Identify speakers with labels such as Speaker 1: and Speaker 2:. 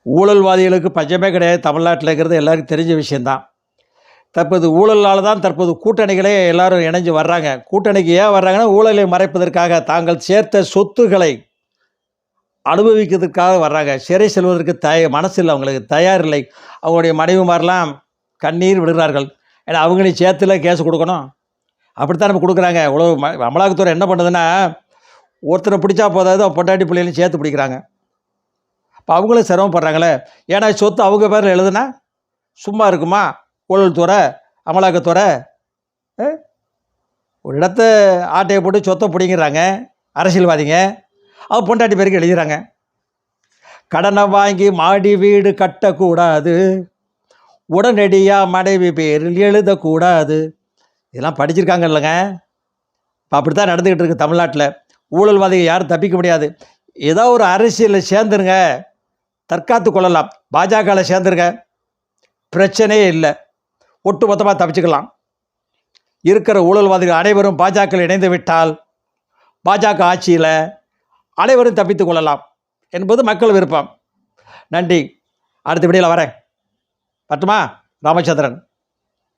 Speaker 1: ஊழல்வாதிகளுக்கு பஞ்சமே கிடையாது தமிழ்நாட்டில் இருக்கிறது எல்லாருக்கும் தெரிஞ்ச விஷயந்தான். தற்போது ஊழலால் தான் தற்போது கூட்டணிகளே எல்லாரும் இணைஞ்சு வர்றாங்க. கூட்டணிக்கு ஏன் வர்றாங்கன்னா, ஊழலை மறைப்பதற்காக தாங்கள் சேர்த்த சொத்துக்களை அனுபவிக்கிறதுக்காக வர்றாங்க. சிறை செல்வதற்கு மனசு இல்லை, அவங்களுக்கு தயார் இல்லை. அவங்களுடைய மனைவிமாரெலாம் கண்ணீர் விடுகிறார்கள். ஏன்னா அவங்களையும் சேர்த்துல கேஸ் கொடுக்கணும். அப்படித்தான் நம்ம கொடுக்குறாங்க. உளவு அமலாக்கத்துறை என்ன பண்ணுதுன்னா, ஒருத்தரை பிடிச்சா போதாது, பொண்டாட்டி பிள்ளைகளையும் சேர்த்து பிடிக்கிறாங்க. இப்போ அவங்களும் சிரமப்படுறாங்களே. ஏன்னா சொத்து அவங்க பேரில் எழுதுனா சும்மா இருக்குமா? ஊழல் துறை, அமலாக்கத்துறை ஒரு இடத்த ஆட்டையை போட்டு சொத்தை பிடிங்கிறாங்க அரசியல்வாதிங்க. அவங்க பொண்டாட்டி பேருக்கு எழுதுகிறாங்க. கடனை வாங்கி மாடி வீடு கட்டக்கூடாது, உடனடியாக மனைவி பேரில் எழுதக்கூடாது. இதெல்லாம் படிச்சிருக்காங்க இல்லைங்க. இப்போ அப்படி தான் நடந்துக்கிட்டு இருக்குது தமிழ்நாட்டில். ஊழல்வாதிகள் யாரும் தப்பிக்க முடியாது. ஏதோ ஒரு அரசியலில் சேர்ந்துருங்க, தற்காத்து கொள்ளலாம். பாஜகவில் சேர்ந்துருங்க, பிரச்சனையே இல்லை, ஒட்டு மொத்தமாக தப்பிச்சுக்கலாம். இருக்கிற ஊழல்வாதிகள் அனைவரும் பாஜக இணைந்து விட்டால் பாஜக ஆட்சியில் அனைவரும் தப்பித்து கொள்ளலாம் என்பது மக்கள் விருப்பம். நன்றி. அடுத்த வீடியோவில் வரேன். பட்டுமா? ராமச்சந்திரன்.